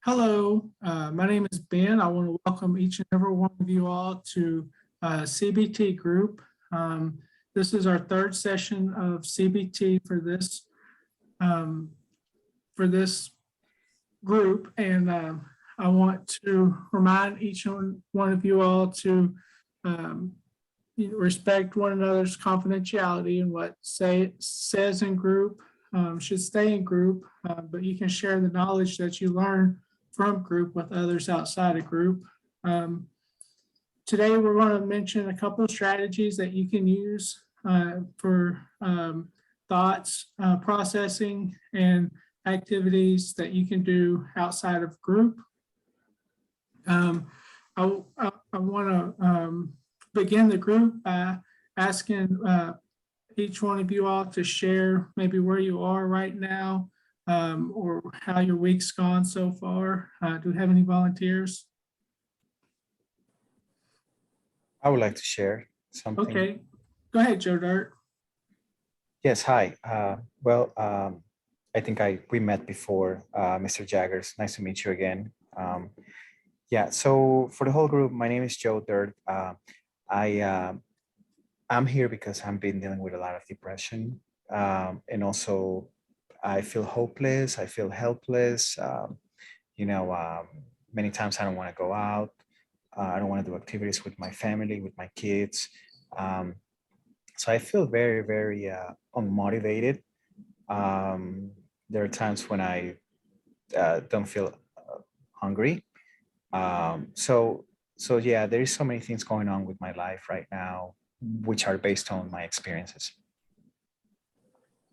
Hello, my name is Ben. I want to welcome each and every one of you all to CBT Group. This is our third session of CBT um, for this group, and I want to remind each one of you all to um, respect one another's confidentiality, and what says in group should stay in group, but you can share the knowledge that you learn from group with others outside of group. Today, we're going to mention a couple of strategies that you can use for thoughts, processing, and activities that you can do outside of group. I want to begin the group by asking each one of you all to share maybe where you are right now, or how your week's gone so far. Do we have any volunteers? I would like to share something. Okay, go ahead, Joe Dirt. Yes, hi. I think we met before, Mr. Jaggers. Nice to meet you again. Yeah, so for the whole group, my name is Joe Dirt. I'm here because I've been dealing with a lot of depression, and also I feel hopeless. I feel helpless. Many times I don't want to go out. I don't want to do activities with my family, with my kids. So I feel very, very unmotivated. There are times when I don't feel hungry. So yeah, there is so many things going on with my life right now, which are based on my experiences.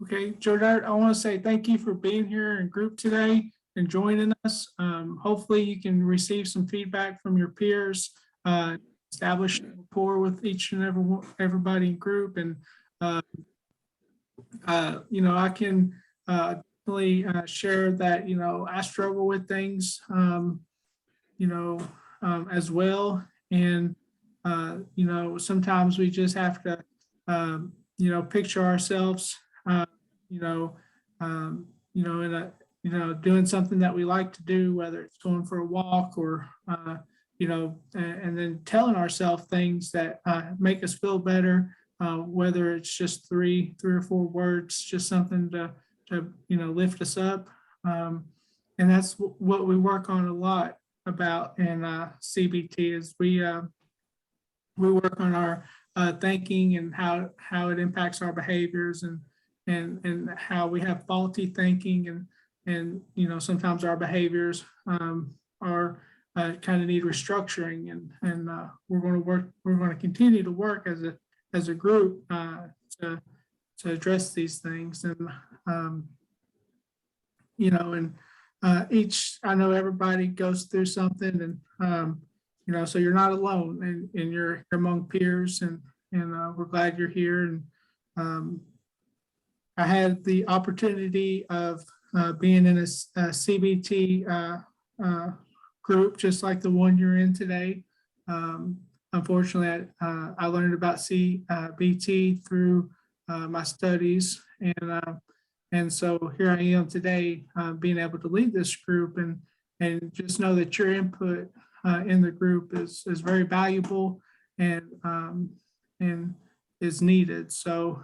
Okay, Joe Dirt, I want to say thank you for being here in group today and joining us. Hopefully you can receive some feedback from your peers, establish rapport with each and everybody in group. And, I can definitely share that, I struggle with things, as well. And, sometimes we just have to, picture ourselves, doing something that we like to do, whether it's going for a walk or, and then telling ourselves things that make us feel better, whether it's just three or four words, just something to lift us up. And that's what we work on a lot about in CBT is we work on our thinking and how it impacts our behaviors, and how we have faulty thinking, and sometimes our behaviors are kind of need restructuring, and we're going to continue to work as a group to address these things. And I know everybody goes through something, and so you're not alone, and you're among peers, and we're glad you're here. And I had the opportunity of being in a CBT group just like the one you're in today. Unfortunately, I learned about CBT through my studies, and so here I am today, being able to lead this group, and just know that your input in the group is very valuable, and is needed. So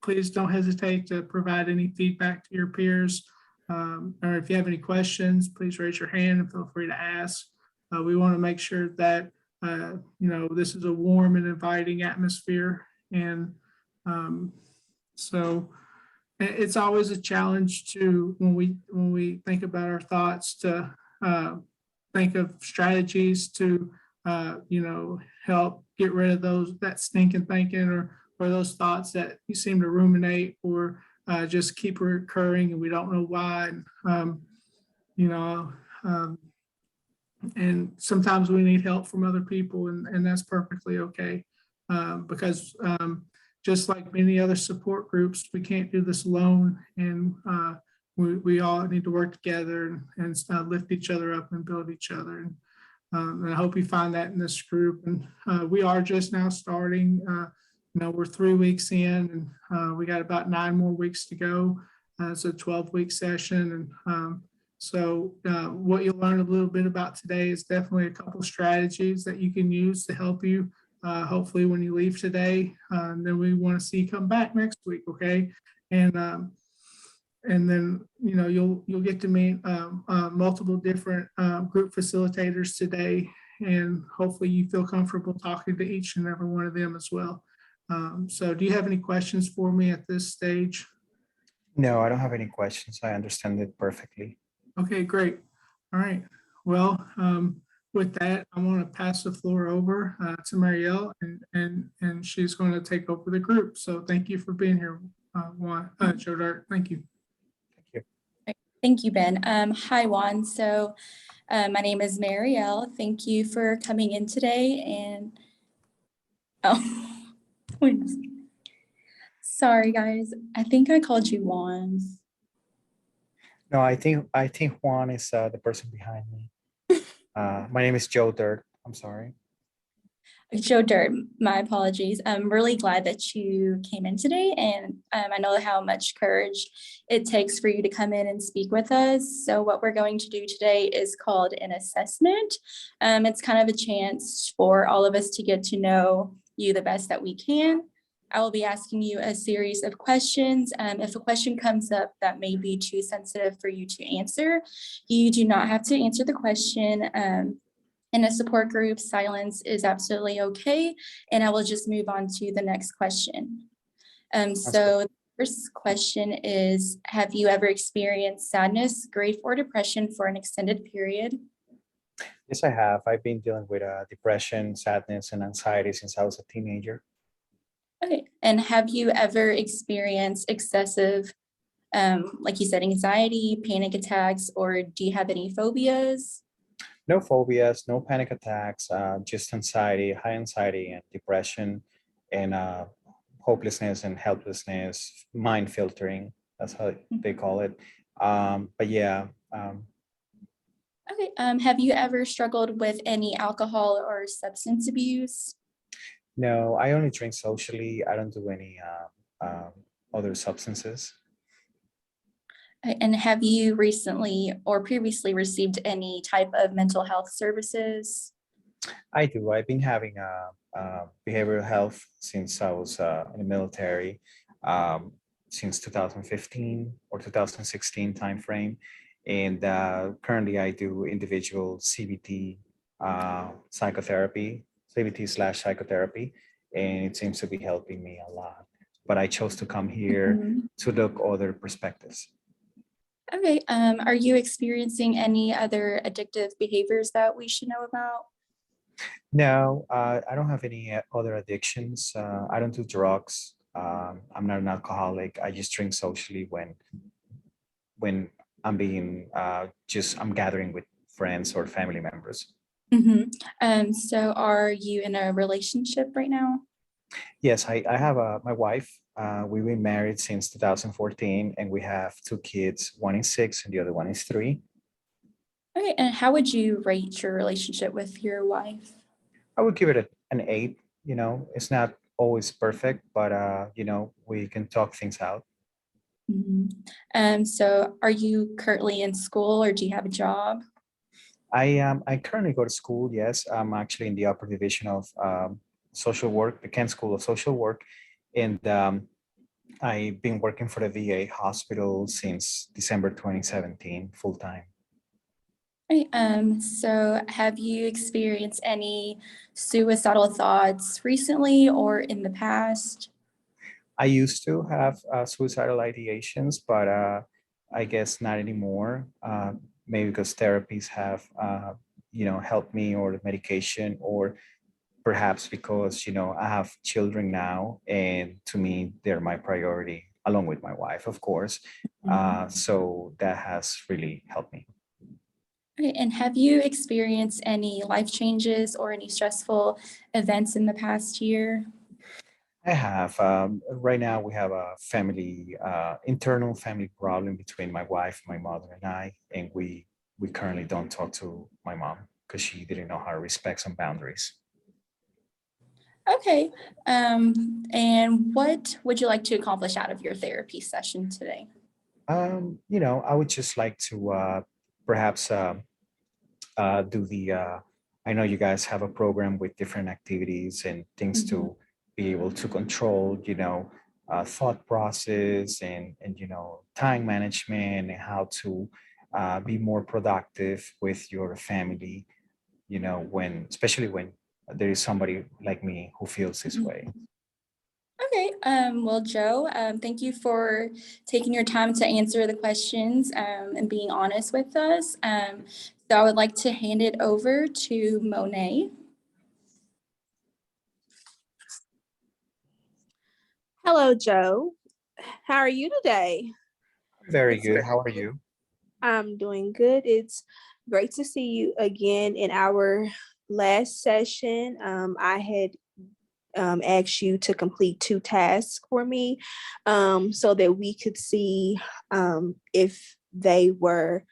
please don't hesitate to provide any feedback to your peers, or if you have any questions, please raise your hand and feel free to ask. We want to make sure that this is a warm and inviting atmosphere, and so it's always a challenge to when we think about our thoughts to think of strategies to help get rid of that stinking thinking, or those thoughts that you seem to ruminate, or just keep recurring and we don't know why. And sometimes we need help from other people, and that's perfectly okay, because just like many other support groups, we can't do this alone, and we all need to work together and lift each other up and build each other. And I hope you find that in this group. And we are just now starting. We're 3 weeks in, and we got about 9 more weeks to go. It's a 12-week session, So what you'll learn a little bit about today is definitely a couple strategies that you can use to help you. Hopefully, when you leave today, then we want to see you come back next week, okay? And and then you'll get to meet multiple different group facilitators today, and hopefully you feel comfortable talking to each and every one of them as well. So, do you have any questions for me at this stage? No, I don't have any questions. I understand it perfectly. Okay, great. All right. Well, with that, I want to pass the floor over to Marielle, and she's going to take over the group. So thank you for being here, Joe Dart. Thank you. Thank you. Thank you, Ben. Hi, Juan. So my name is Marielle. Thank you for coming in today. And wait a second. Sorry, guys. I think I called you Juan. No, I think Juan is the person behind me. My name is Joe Dirt. I'm sorry. Joe Dirt, my apologies. I'm really glad that you came in today, and I know how much courage it takes for you to come in and speak with us. So what we're going to do today is called an assessment. It's kind of a chance for all of us to get to know you the best that we can. I will be asking you a series of questions. If a question comes up that may be too sensitive for you to answer, you do not have to answer the question. In a support group, silence is absolutely okay. And I will just move on to the next question. So the first question is, have you ever experienced sadness, grief, or depression for an extended period? Yes, I have. I've been dealing with depression, sadness, and anxiety since I was a teenager. Okay. And have you ever experienced excessive, like you said, anxiety, panic attacks, or do you have any phobias? No phobias, no panic attacks, just anxiety, high anxiety and depression, and hopelessness and helplessness, mind filtering. That's how they call it. But yeah, Okay. Have you ever struggled with any alcohol or substance abuse? no, I only drink socially. I don't do any other substances. And have you recently or previously received any type of mental health services? I do. I've been having behavioral health since I was in the military, since 2015 or 2016 timeframe. And currently I do individual CBT psychotherapy, CBT/psychotherapy, and it seems to be helping me a lot. But I chose to come here Mhm. to look other perspectives. Okay. Are you experiencing any other addictive behaviors that we should know about? No, I don't have any other addictions. I don't do drugs. I'm not an alcoholic. I just drink socially when I'm being just I'm gathering with friends or family members. Mhm. So are you in a relationship right now? Yes, I have my wife. We've been married since 2014, and we have two kids. One is 6, and the other one is 3. Okay. And how would you rate your relationship with your wife? I would give it an 8. It's not always perfect, but we can talk things out. Mhm. So are you currently in school or do you have a job? I currently go to school. Yes, I'm actually in the upper division of social work, the Kent School of Social Work, and I've been working for the VA hospital since December 2017, full time. Right, so have you experienced any suicidal thoughts recently or in the past? I used to have suicidal ideations, but I guess not anymore. Maybe because therapies have, helped me, or the medication, or perhaps because I have children now, and to me they're my priority, along with my wife, of course. So that has really helped me. Okay, and have you experienced any life changes or any stressful events in the past year? I have. Right now, we have a internal family problem between my wife, my mother, and I, and we currently don't talk to my mom because she didn't know how to respect some boundaries. Okay, and what would you like to accomplish out of your therapy session today? I would just like to perhaps do the, I know you guys have a program with different activities and things to be able to control, thought process and, time management and how to be more productive with your family, especially when there is somebody like me who feels this way. Okay, well, Joe, thank you for taking your time to answer the questions and being honest with us. So I would like to hand it over to Monet. Hello, Joe. How are you today? Very It's good. How are you? I'm doing good. It's great to see you again. In our last session, I had asked you to complete 2 tasks for me so that we could see if they were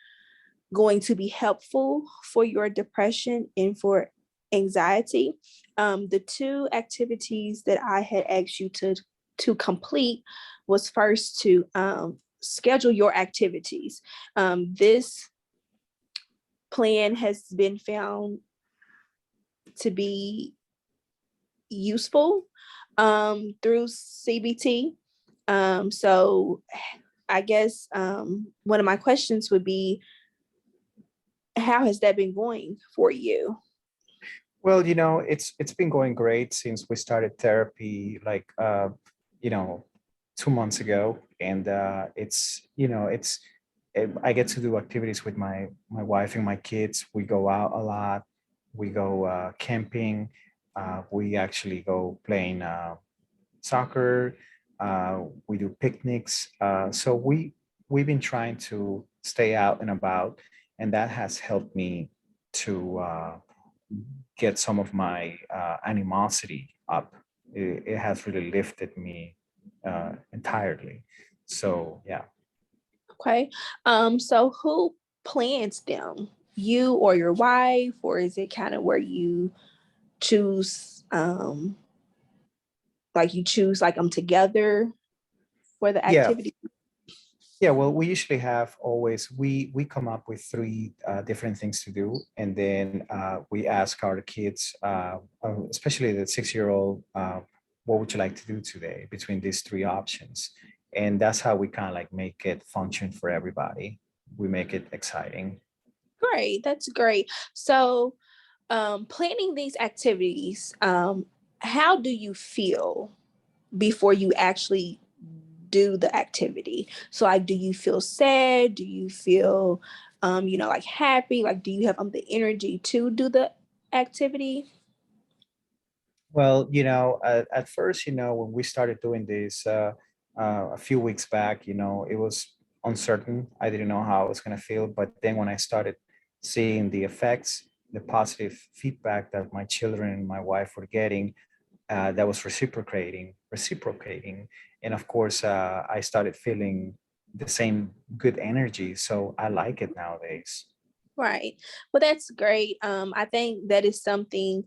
going to be helpful for your depression and for anxiety. The 2 activities that I had asked you to complete was first to schedule your activities. This plan has been found to be useful through CBT. So I guess one of my questions would be, how has that been going for you? Well, it's been going great since we started therapy, like 2 months ago, and I get to do activities with my wife and my kids. We go out a lot. We go camping. We actually go playing soccer. We do picnics. So we've been trying to stay out and about, and that has helped me to get some of my animosity up. It has really lifted me entirely. So yeah. Okay. So who plans them? You or your wife, or is it kind of where you choose like you choose like them together for the Yeah. activity? Yeah, well, we usually have always we come up with 3 different things to do, and then we ask our kids, especially the 6-year-old, what would you like to do today between these 3 options, and that's how we kind of like make it function for everybody. We make it exciting. Great, that's great. So planning these activities, how do you feel before you actually do the activity? So like, do you feel sad? Do you feel like happy? Like, do you have the energy to do the activity? Well, at first, when we started doing this a few weeks back, it was uncertain. I didn't know how I was going to feel. But then when I started seeing the effects, the positive feedback that my children and my wife were getting, that was reciprocating. And of course, I started feeling the same good energy. So I like it nowadays. Right. Well, that's great. I think that is something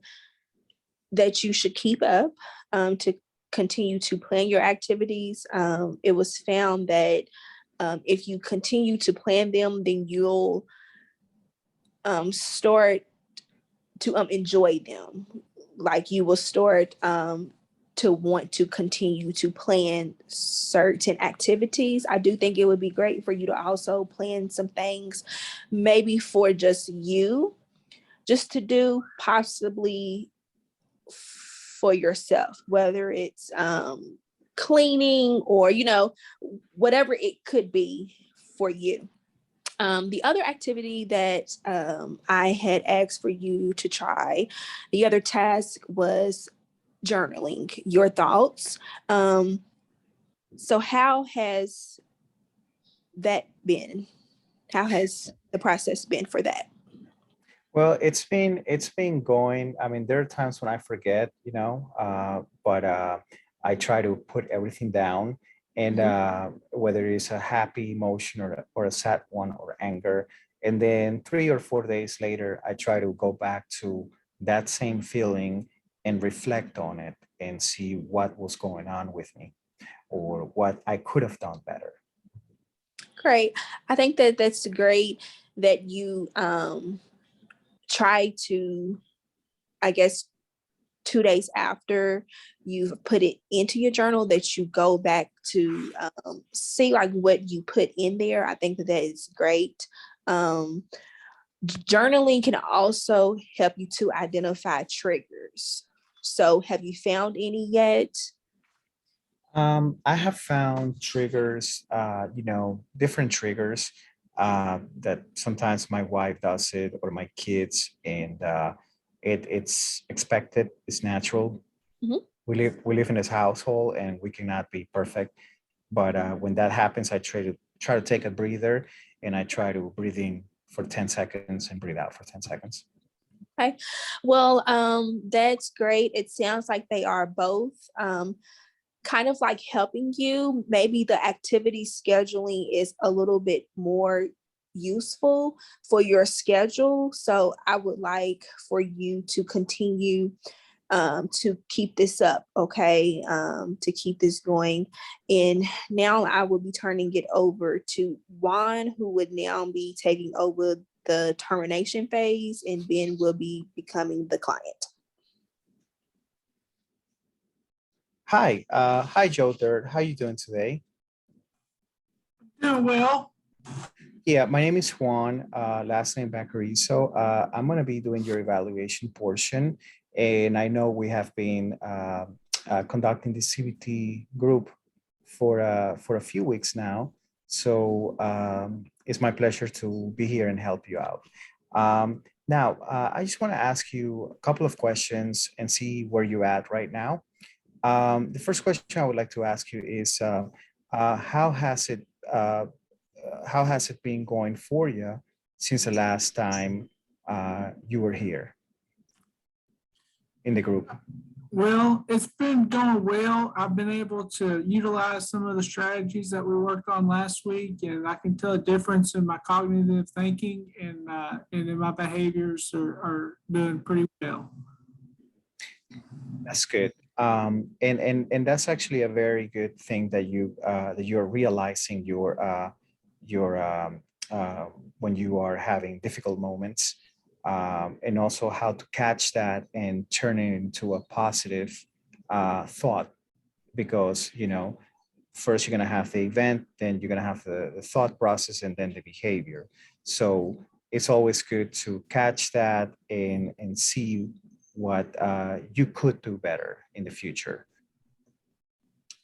that you should keep up to continue to plan your activities. It was found that if you continue to plan them, then you'll start to enjoy them. Like you will start to want to continue to plan certain activities. I do think it would be great for you to also plan some things, maybe for just you, just to do, possibly for yourself, whether it's cleaning or, whatever it could be for you. The other activity that I had asked for you to try, the other task was journaling your thoughts. So how has that been? How has the process been for that? Well, it's been going. I mean, there are times when I forget, but I try to put everything down, and whether it's a happy emotion or a sad one or anger, and then 3 or 4 days later, I try to go back to that same feeling and reflect on it and see what was going on with me or what I could have done better. Great. I think that that's great that you try to, I guess, 2 days after you've put it into your journal, that you go back to see like what you put in there. I think that is great. Journaling can also help you to identify triggers. So have you found any yet? I have found triggers, different triggers that sometimes my wife does it or my kids, and it's expected, it's natural. Mhm. We live in this household, and we cannot be perfect. But when that happens, I try to take a breather, and I try to breathe in for 10 seconds and breathe out for 10 seconds. Okay. Well, that's great. It sounds like they are both kind of like helping you. Maybe the activity scheduling is a little bit more useful for your schedule. So I would like for you to continue to keep this up, okay? To keep this going. And now I will be turning it over to Juan, who would now be taking over the termination phase, and Ben will be becoming the client. Hi, Joe Dirt. How you doing today? Doing well. Yeah, my name is Juan, last name Bacarizo. I'm going to be doing your evaluation portion. And I know we have been conducting the CBT group for a few weeks now. So it's my pleasure to be here and help you out. Now, I just want to ask you a couple of questions and see where you're at right now. The first question I would like to ask you is, how has it been going for you since the last time you were here in the group? Well, it's been going well. I've been able to utilize some of the strategies that we worked on last week, and I can tell a difference in my cognitive thinking and in my behaviors are doing pretty well. That's good. And that's actually a very good thing that you're realizing when you are having difficult moments, and also how to catch that and turn it into a positive thought, because first you're going to have the event, then you're going to have the thought process, and then the behavior. So it's always good to catch that and see what you could do better in the future.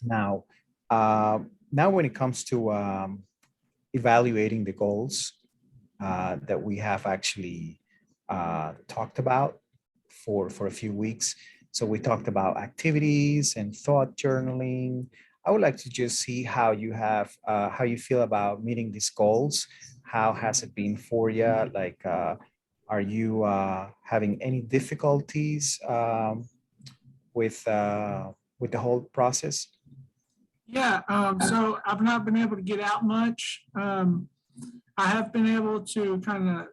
Now, now when it comes to evaluating the goals that we have actually talked about for a few weeks. So we talked about activities and thought journaling. I would like to just see how you feel about meeting these goals. How has it been for you? Like, are you having any difficulties with the whole process? Yeah, so I've not been able to get out much. I have been able to kind of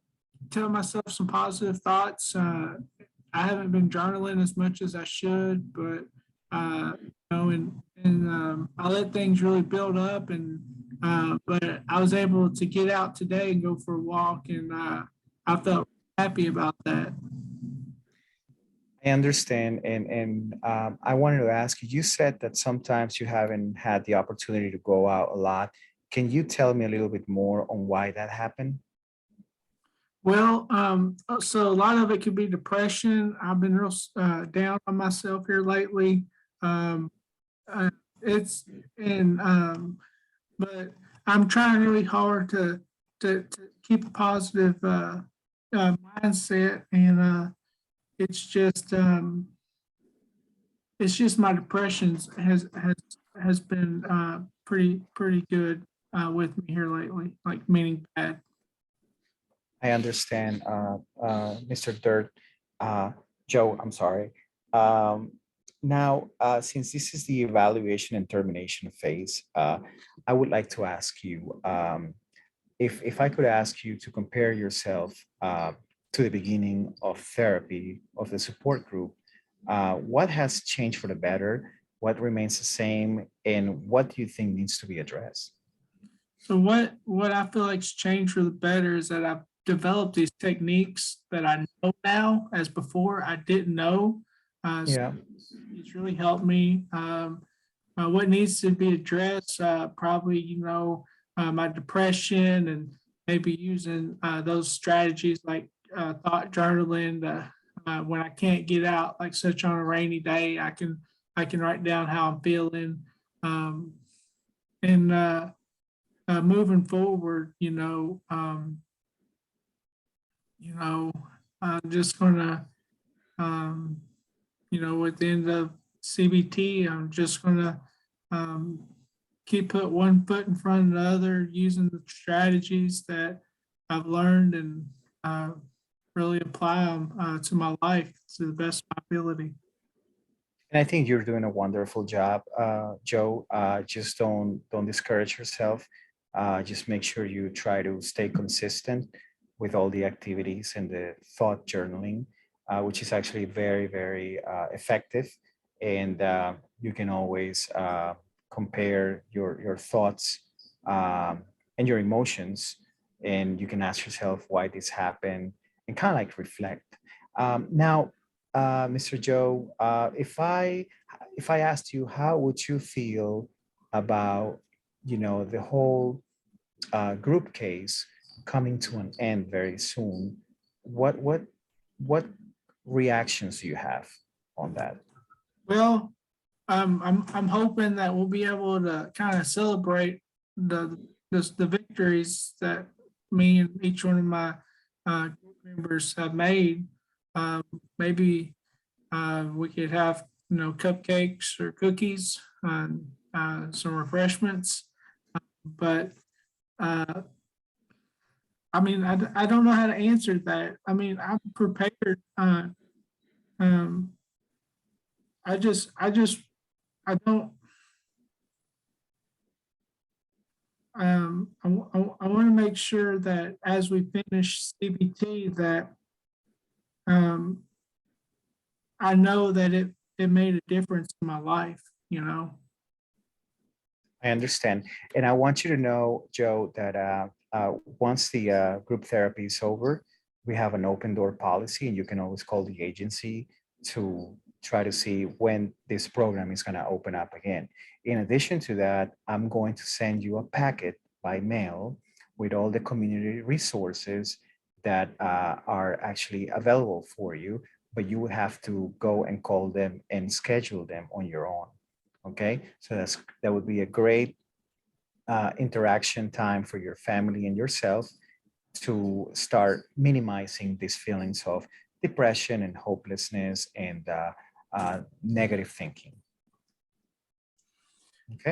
tell myself some positive thoughts. I haven't been journaling as much as I should, but I let things really build up, but I was able to get out today and go for a walk, and I felt happy about that. I understand, and I wanted to ask you. You said that sometimes you haven't had the opportunity to go out a lot. Can you tell me a little bit more on why that happened? Well, so a lot of it could be depression. I've been real down on myself here lately. Um, it's and but I'm trying really hard to keep a positive mindset, and it's just my depressions has been pretty good with me here lately, like meaning bad. I understand, Mr. Dirt. Joe, I'm sorry. Um, Now, since this is the evaluation and termination phase, I would like to ask you, if I could ask you to compare yourself to the beginning of therapy of the support group, what has changed for the better? What remains the same? And what do you think needs to be addressed? So what I feel like's changed for the better is that developed these techniques that I know now, as before I didn't know. So Yeah. it's really helped me. What needs to be addressed, probably, my depression, and maybe using those strategies like thought journaling. When I can't get out, like such on a rainy day, I can write down how I'm feeling. And moving forward, I'm just gonna, within the CBT, I'm just gonna keep put one foot in front of the other, using the strategies that I've learned, and really apply them to my life to the best of my ability. And I think you're doing a wonderful job, Joe. Just don't discourage yourself. Just make sure you try to stay consistent with all the activities and the thought journaling, which is actually very, very effective. And you can always compare your thoughts and your emotions, and you can ask yourself why this happened, and kind of like reflect. Now, Mr. Joe, if I asked you, how would you feel about the whole group case coming to an end very soon? What reactions do you have on that? Well, I'm hoping that we'll be able to kind of celebrate the victories that me and each one of my group members have made. Maybe we could have, cupcakes or cookies and some refreshments. But I don't know how to answer that. I'm prepared. I just, I don't, I want to make sure that as we finish CBT, that I know that it made a difference in my life, I understand. And I want you to know, Joe, that once the group therapy is over, we have an open door policy, and you can always call the agency to try to see when this program is going to open up again. In addition to that, I'm going to send you a packet by mail with all the community resources that are actually available for you, but you would have to go and call them and schedule them on your own. Okay, so that would be a great interaction time for your family and yourself to start minimizing these feelings of depression and hopelessness and negative thinking. Okay.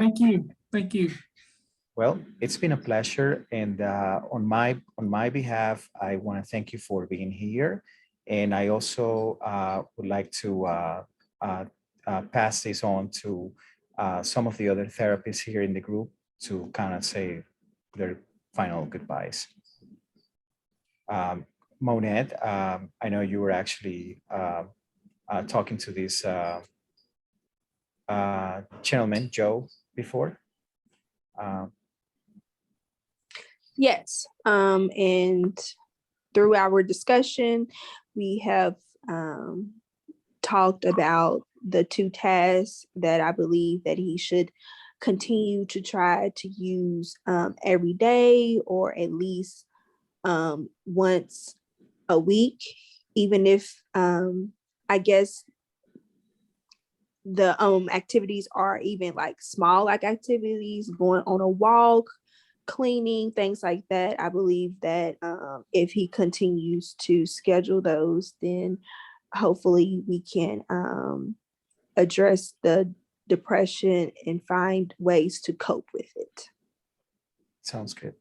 Thank you. Well, it's been a pleasure, and on my behalf, I want to thank you for being here, and I also would like to pass this on to some of the other therapists here in the group to kind of say their final goodbyes. Monette, I know you were actually talking to this gentleman, Joe, before. Yes, and through our discussion, we have talked about the 2 tasks that I believe that he should continue to try to use every day, or at least once a week, even if I guess the activities are even like small, like activities, going on a walk, cleaning, things like that. I believe that if he continues to schedule those, then hopefully we can address the depression and find ways to cope with it. Sounds good.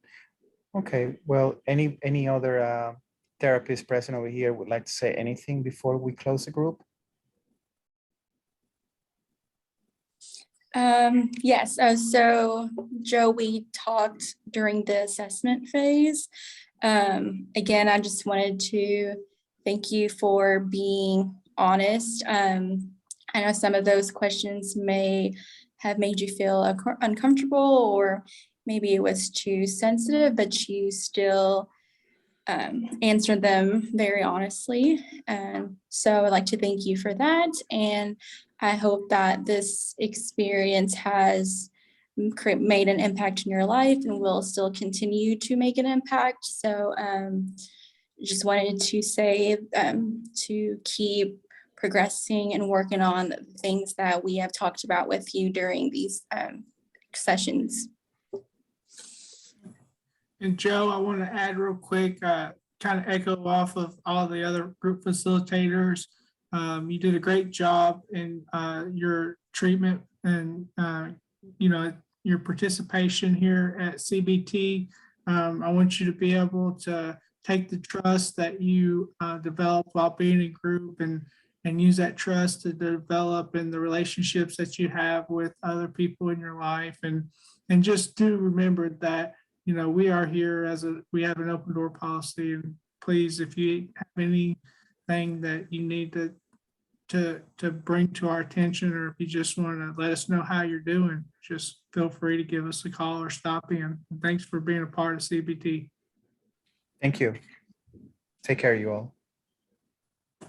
Okay, well, any other therapists present over here would like to say anything before we close the group? Yes, so Joe, we talked during the assessment phase. Again, I just wanted to thank you for being honest. I know some of those questions may have made you feel uncomfortable, or maybe it was too sensitive, but you still answered them very honestly. So I'd like to thank you for that. And I hope that this experience has made an impact in your life and will still continue to make an impact. So just wanted to say to keep progressing and working on the things that we have talked about with you during these sessions. And Joe, I want to add real quick, kind of echo off of all the other group facilitators. You did a great job in your treatment and, your participation here at CBT. I want you to be able to take the trust that you develop while being in group and use that trust to develop in the relationships that you have with other people in your life. And just do remember that, we are here we have an open door policy, and please, if you have anything that you need to bring to our attention, or if you just want to let us know how you're doing, just feel free to give us a call or stop in. Thanks for being a part of CBT. Thank you. Take care, you all.